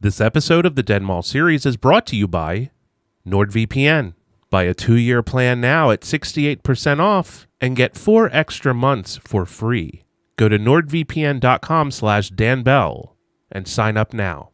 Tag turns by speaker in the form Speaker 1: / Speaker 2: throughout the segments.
Speaker 1: This episode of the Den Mall series is brought to you by NordVPN. Buy a 2-year plan now at 68% off and get 4 extra months for free. Go to nordvpn.com/danbell and sign up now.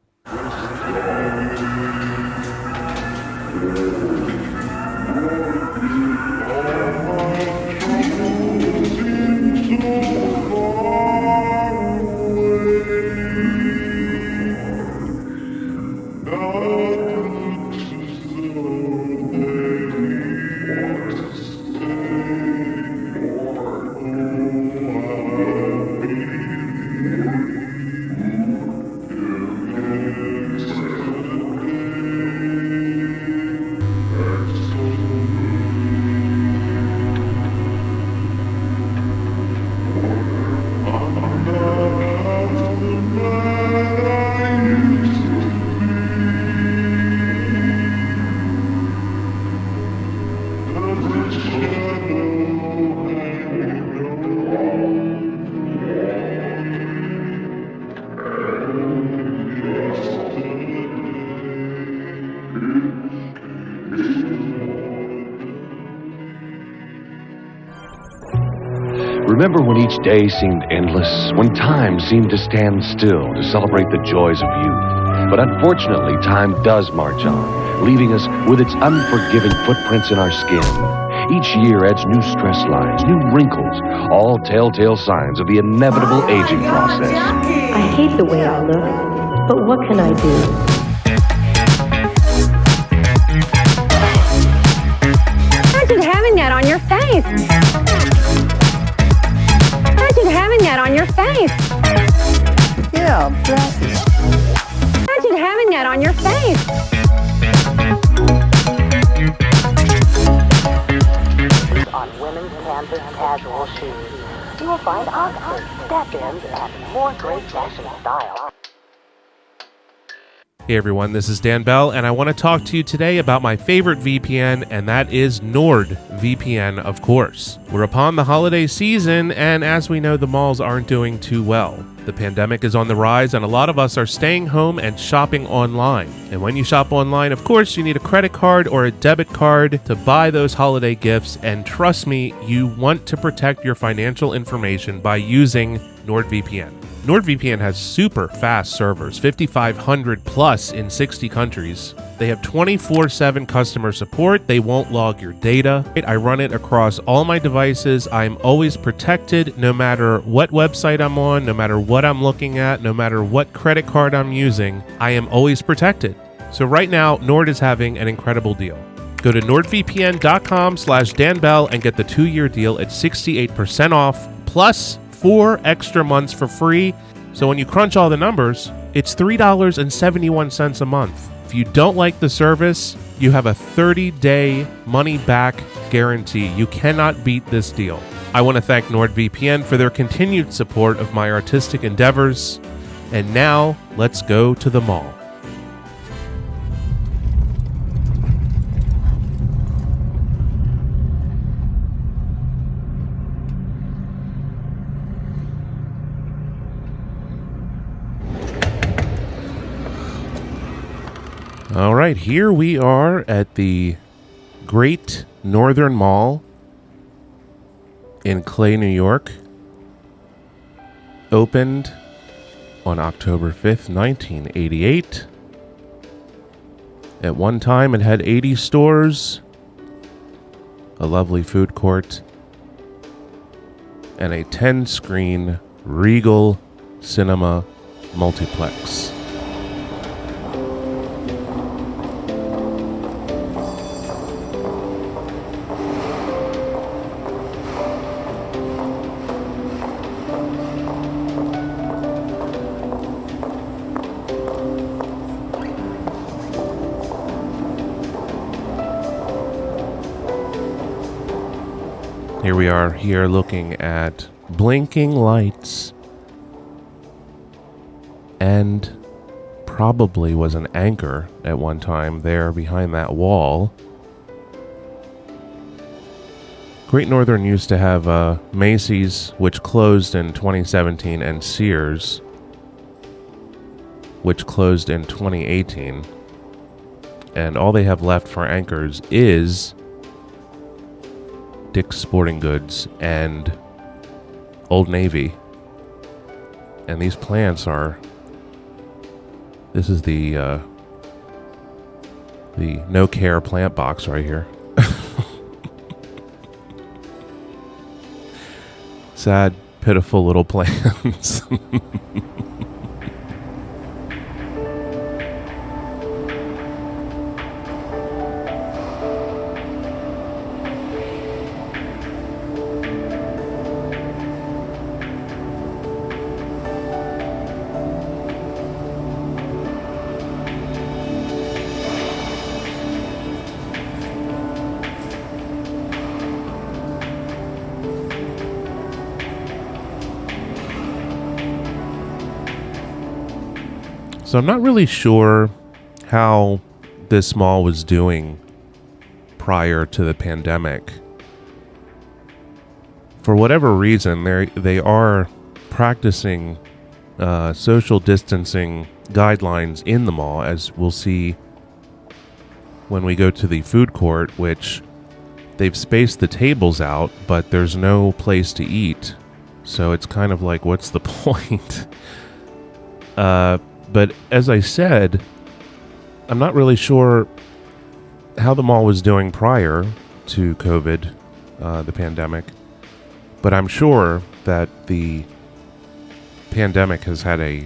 Speaker 2: Remember when each day seemed endless, when time seemed to stand still to celebrate the joys of youth? But unfortunately, time does march on, leaving us with its unforgiving footprints in our skin. Each year adds new stress lines, new wrinkles, all telltale signs of the inevitable aging process.
Speaker 3: I hate the way I look, but what can I do?
Speaker 4: Imagine having that on your face. Imagine having that on your face.
Speaker 5: Yeah, dresses.
Speaker 4: Imagine having that on your face.
Speaker 6: On women's canvas casual shoes, you will find Oxford, step-ins, and more great fashion style.
Speaker 1: Hey everyone, this is Dan Bell, and I want to talk to you today about my favorite VPN, and that is NordVPN, of course. We're upon the holiday season, and as we know, the malls aren't doing too well. The pandemic is on the rise, and a lot of us are staying home and shopping online. And when you shop online, of course, you need a credit card or a debit card to buy those holiday gifts, and trust me, you want to protect your financial information by using NordVPN. NordVPN has super fast servers, 5,500 plus in 60 countries. They have 24/7 customer support. They won't log your data. I run it across all my devices. I'm always protected no matter what website I'm on, no matter what I'm looking at, no matter what credit card I'm using. I am always protected. So right now, Nord is having an incredible deal. Go to nordvpn.com/danbell and get the 2-year deal at 68% off plus 4 extra months for free. So when you crunch all the numbers, it's $3.71 a month. If you don't like the service, you have a 30-day money-back guarantee. You cannot beat this deal. I want to thank NordVPN for their continued support of my artistic endeavors. And now, let's go to the mall. All right, here we are at the Great Northern Mall in Clay, New York. Opened on October 5th, 1988. At one time, it had 80 stores, a lovely food court, and a 10-screen Regal Cinema multiplex. Here we are here looking at blinking lights, and probably was an anchor at one time there behind that wall. Great Northern used to have Macy's, which closed in 2017, and Sears. which closed in 2018. And all they have left for anchors is Dick's Sporting Goods and Old Navy. And these plants are... This is the no care plant box right here. Sad, pitiful little plants. So I'm not really sure how this mall was doing prior to the pandemic. For whatever reason, they are practicing social distancing guidelines in the mall, as we'll see when we go to the food court, which they've spaced the tables out, but there's no place to eat. So it's kind of like, what's the point? But as I said, I'm not really sure how the mall was doing prior to COVID, the pandemic. But I'm sure that the pandemic has had a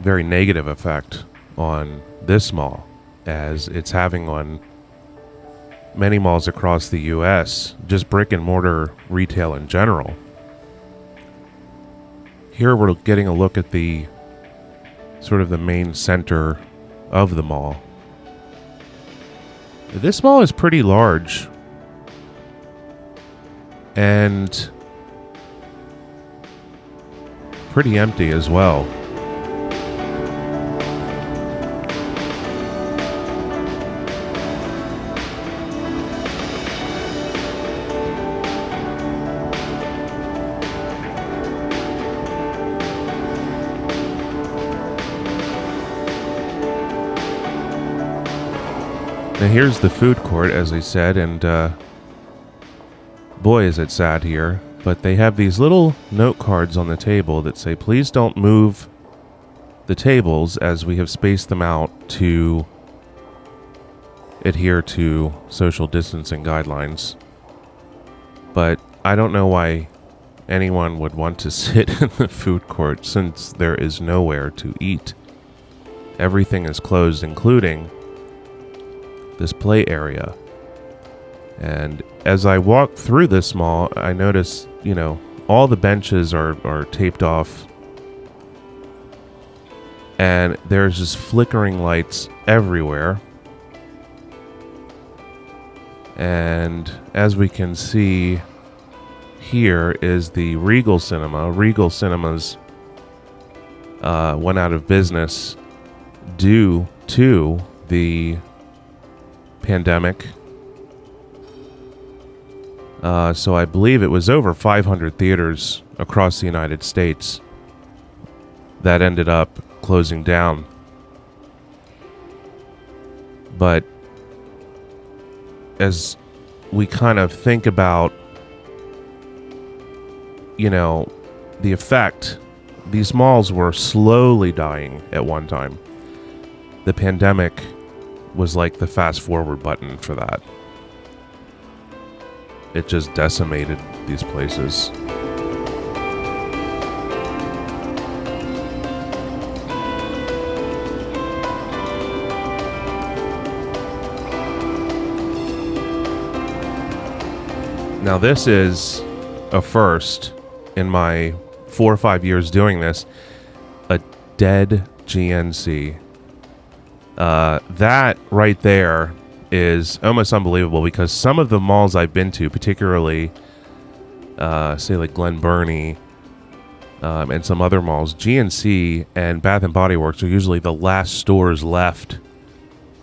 Speaker 1: very negative effect on this mall, as it's having on many malls across the U.S., just brick and mortar retail in general. Here we're getting a look at the sort of the main center of the mall. This mall is pretty large and pretty empty as well. Now here's the food court, as I said, and boy is it sad here, but they have these little note cards on the table that say, please don't move the tables, as we have spaced them out to adhere to social distancing guidelines. But I don't know why anyone would want to sit in the food court, since there is nowhere to eat. Everything is closed, including this play area. And as I walk through this mall, I notice, all the benches are taped off, and there's just flickering lights everywhere. And as we can see, here is the Regal Cinema. Regal Cinemas went out of business due to the pandemic. So I believe it was over 500 theaters across the United States that ended up closing down. But as we kind of think about, the effect, these malls were slowly dying at one time. The pandemic was like the fast forward button for that. It just decimated these places. Now this is a first in my 4 or 5 years doing this. A dead GNC. That right there is almost unbelievable, because some of the malls I've been to, particularly say like Glen Burnie and some other malls, GNC and Bath and Body Works are usually the last stores left.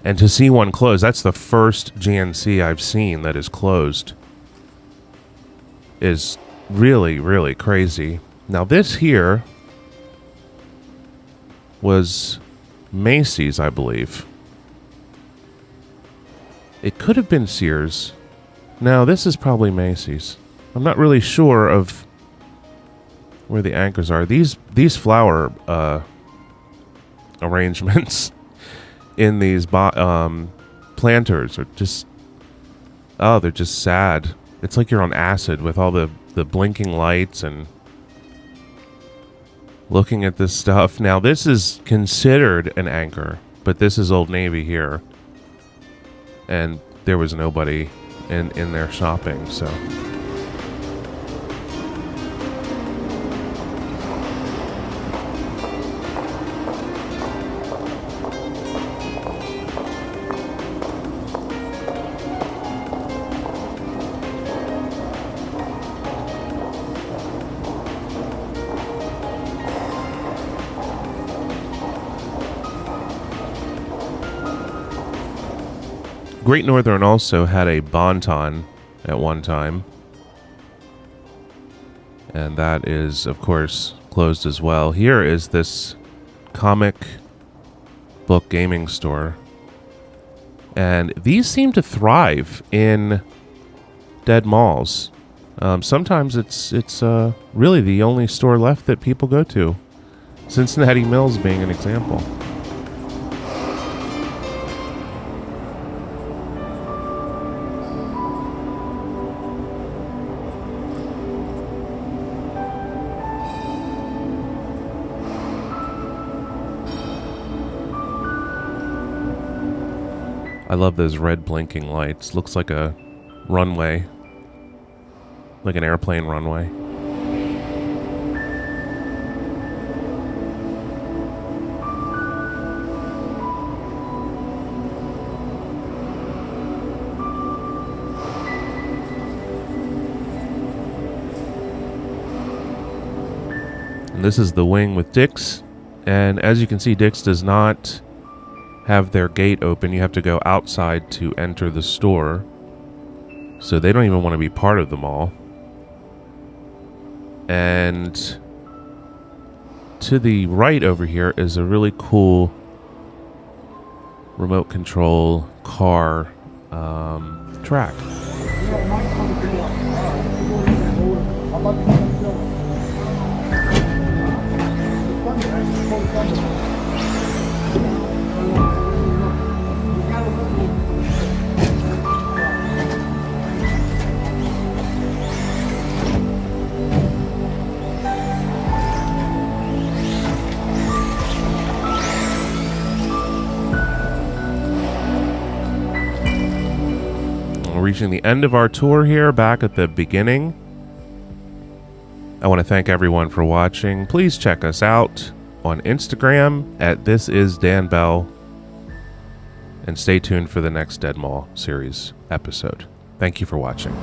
Speaker 1: And to see one close, that's the first GNC I've seen that is closed, is really, really crazy. Now this here was Macy's, I believe. It could have been Sears. No, this is probably Macy's. I'm not really sure of where the anchors are. These flower arrangements in these planters are just... Oh, they're just sad. It's like you're on acid with all the blinking lights and looking at this stuff. Now, this is considered an anchor, but this is Old Navy here. And there was nobody in there shopping, so... Great Northern also had a Bon-Ton at one time. And that is, of course, closed as well. Here is this comic book gaming store. And these seem to thrive in dead malls. Sometimes it's really the only store left that people go to. Cincinnati Mills being an example. I love those red blinking lights. Looks like a runway. Like an airplane runway. And this is the wing with Dick's. And as you can see, Dick's does not have their gate open. You have to go outside to enter the store. So they don't even want to be part of the mall. And to the right over here is a really cool remote control car track. Reaching the end of our tour here, back at the beginning. I want to thank everyone for watching. Please check us out on Instagram at This Is Dan Bell, and stay tuned for the next Dead Mall series episode. Thank you for watching.